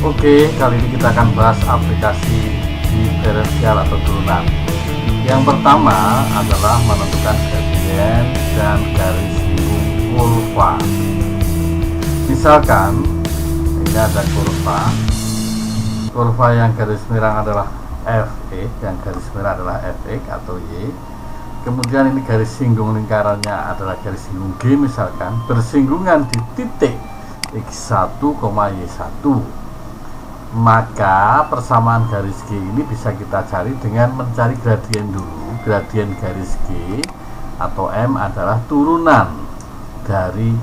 Oke, kali ini kita akan bahas aplikasi diferensial atau turunan. Yang pertama adalah menentukan gradien dan garis singgung kurva. Misalkan ini ada kurva yang garis merah adalah Fx, yang garis merah adalah Fx atau Y. Kemudian ini garis singgung lingkarannya adalah garis singgung G, misalkan bersinggungan di titik X1, Y1. Maka persamaan garis G ini bisa kita cari dengan mencari gradien dulu. Gradien garis G atau M adalah turunan dari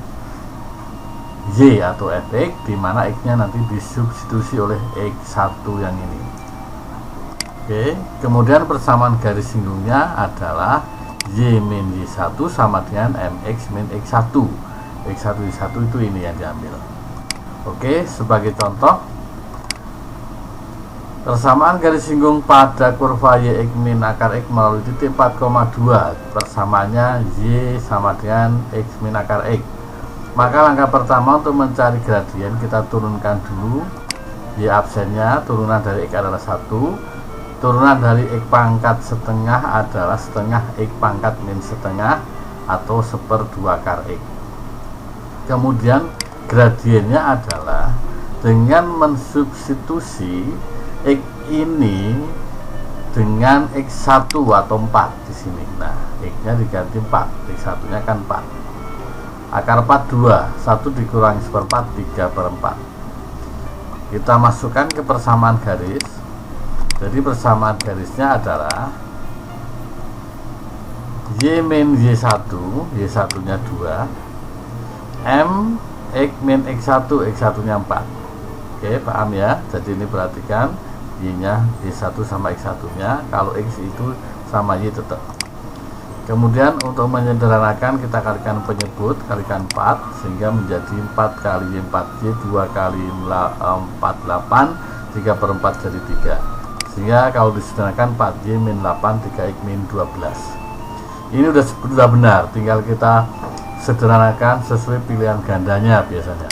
Y atau Fx, di mana X-nya nanti disubstitusi oleh X1 yang ini. Oke, kemudian persamaan garis singgungnya adalah Y min Y1 sama dengan MX min X1. X1 Y1 itu ini yang diambil. Oke, sebagai contoh, persamaan garis singgung pada kurva Y(x) min akar X melalui titik 4,2, persamaannya Y sama dengan X min akar X. Maka langkah pertama untuk mencari gradien, kita turunkan dulu Y absennya. Turunan dari X adalah 1, turunan dari X pangkat setengah adalah setengah X pangkat min setengah atau 1/2 akar X. Kemudian gradiennya adalah dengan mensubstitusi X ini dengan X1 atau 4 di sini. Nah, X-nya diganti 4, X1-nya kan 4. Akar 4 2, 1 dikurangi 1/4, 3/4. Kita masukkan ke persamaan garis. Jadi persamaan garisnya adalah Y min Y1, Y1-nya 2, M X min X1, X1-nya 4. Oke, paham ya? Jadi ini perhatikan, Y-nya Y1 sama X1-nya, kalau X itu sama Y tetap. Kemudian untuk menyederhanakan kita kalikan penyebut, kalikan 4 sehingga menjadi 4 kali Y 4Y, 2 kali 4 8, 3/4 jadi 3. Sehingga kalau disederhanakan 4Y min 8, 3X min 12. Ini sudah benar, tinggal kita sederhanakan sesuai pilihan gandanya biasanya.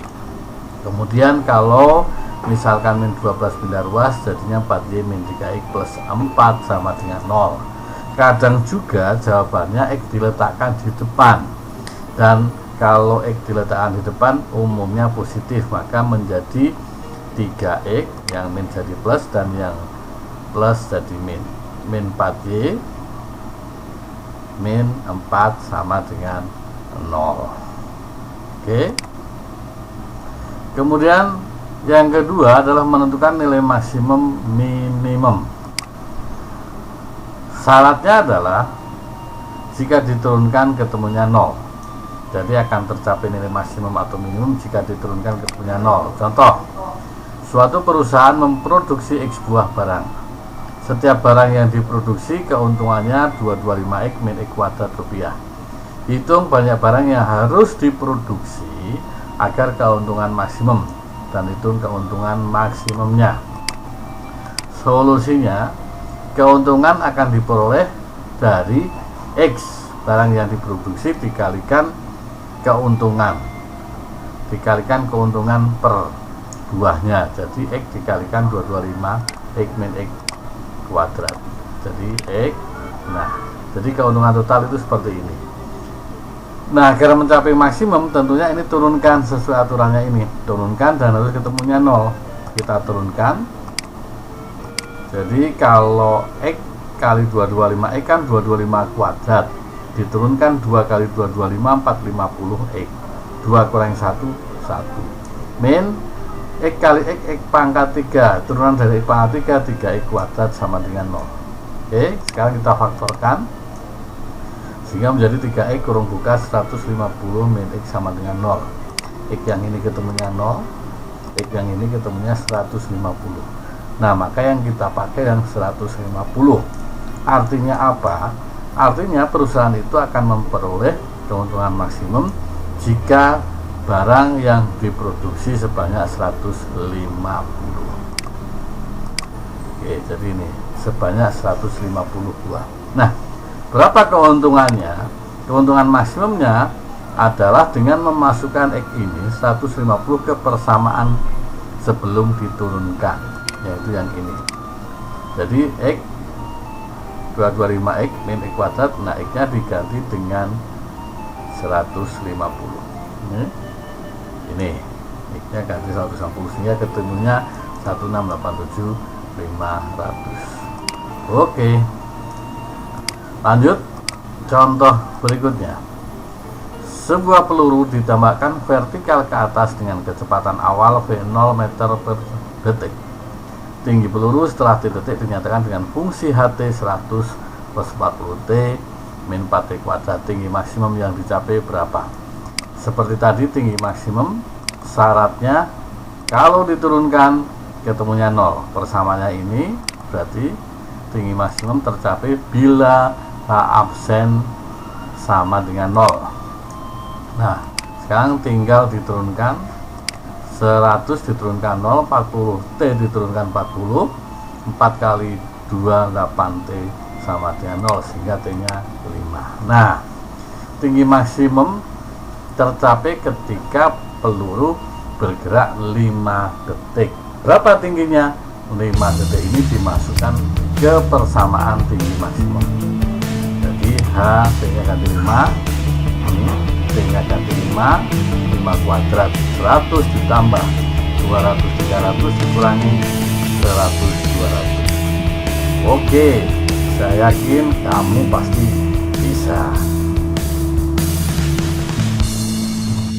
Kemudian kalau misalkan min 12 pindah ruas, jadinya 4Y min 3X plus 4 sama dengan 0. Kadang juga jawabannya X diletakkan di depan, dan kalau X diletakkan di depan umumnya positif, maka menjadi 3X, yang min jadi plus dan yang plus jadi min. Min 4Y min 4 sama dengan 0. Oke. Kemudian yang kedua adalah menentukan nilai maksimum minimum. Syaratnya adalah jika diturunkan ketemunya 0. Jadi akan tercapai nilai maksimum atau minimum jika diturunkan ketemunya 0. Contoh, suatu perusahaan memproduksi X buah barang. Setiap barang yang diproduksi keuntungannya 225X min X kuadrat rupiah. Hitung banyak barang yang harus diproduksi agar keuntungan maksimum, dan hitung keuntungan maksimumnya. Solusinya, keuntungan akan diperoleh dari X barang yang diproduksi dikalikan keuntungan per buahnya. Jadi X dikalikan 225 X min X kuadrat, jadi X. Nah, jadi keuntungan total itu seperti ini. Nah, agar mencapai maksimum tentunya ini turunkan sesuai aturannya ini. Turunkan dan harus ketemunya 0. Kita turunkan. Jadi kalau X kali 225X kan 225 kuadrat. Diturunkan 2 kali 225, 450X. 2 kurangi 1, 1. Min X kali X pangkat 3. Turunan dari X pangkat 3, 3X kuadrat sama dengan 0. Oke, sekarang kita faktorkan. Sehingga menjadi 3X kurung buka 150 min X sama dengan 0. X yang ini ketemunya 0, X yang ini ketemunya 150. Nah, maka yang kita pakai yang 150. Artinya apa? Artinya perusahaan itu akan memperoleh keuntungan maksimum jika barang yang diproduksi sebanyak 150. Oke, jadi ini sebanyak 150 buah. Nah, berapa keuntungannya? Keuntungan maksimumnya adalah dengan memasukkan X ini 150 ke persamaan sebelum diturunkan, yaitu yang ini. Jadi X 225X min X kuadrat, nah X nya diganti dengan 150. Ini X nya ganti 150 sehingga ketemunya 1687500. Oke, lanjut contoh berikutnya. Sebuah peluru ditembakkan vertikal ke atas dengan kecepatan awal V0 meter per detik. Tinggi peluru setelah detik dinyatakan dengan fungsi HT 100 plus 40T min 4T kuadrat. Tinggi maksimum yang dicapai berapa? Seperti tadi, tinggi maksimum syaratnya kalau diturunkan ketemunya 0. Persamaannya ini berarti tinggi maksimum tercapai bila H absen sama dengan 0. Nah, sekarang tinggal diturunkan 100 diturunkan 0, 40T diturunkan 40, 4 kali 2 8T sama dengan 0 sehingga T nya 5. Nah, tinggi maksimum tercapai ketika peluru bergerak 5 detik. Berapa tingginya? 5 detik ini dimasukkan ke persamaan tinggi maksimum. Jadi H T nya ganti 5, ini T nya ganti 5 kuadrat, 100 ditambah 200 300 dikurangi 100 200. Oke, saya yakin kamu pasti bisa.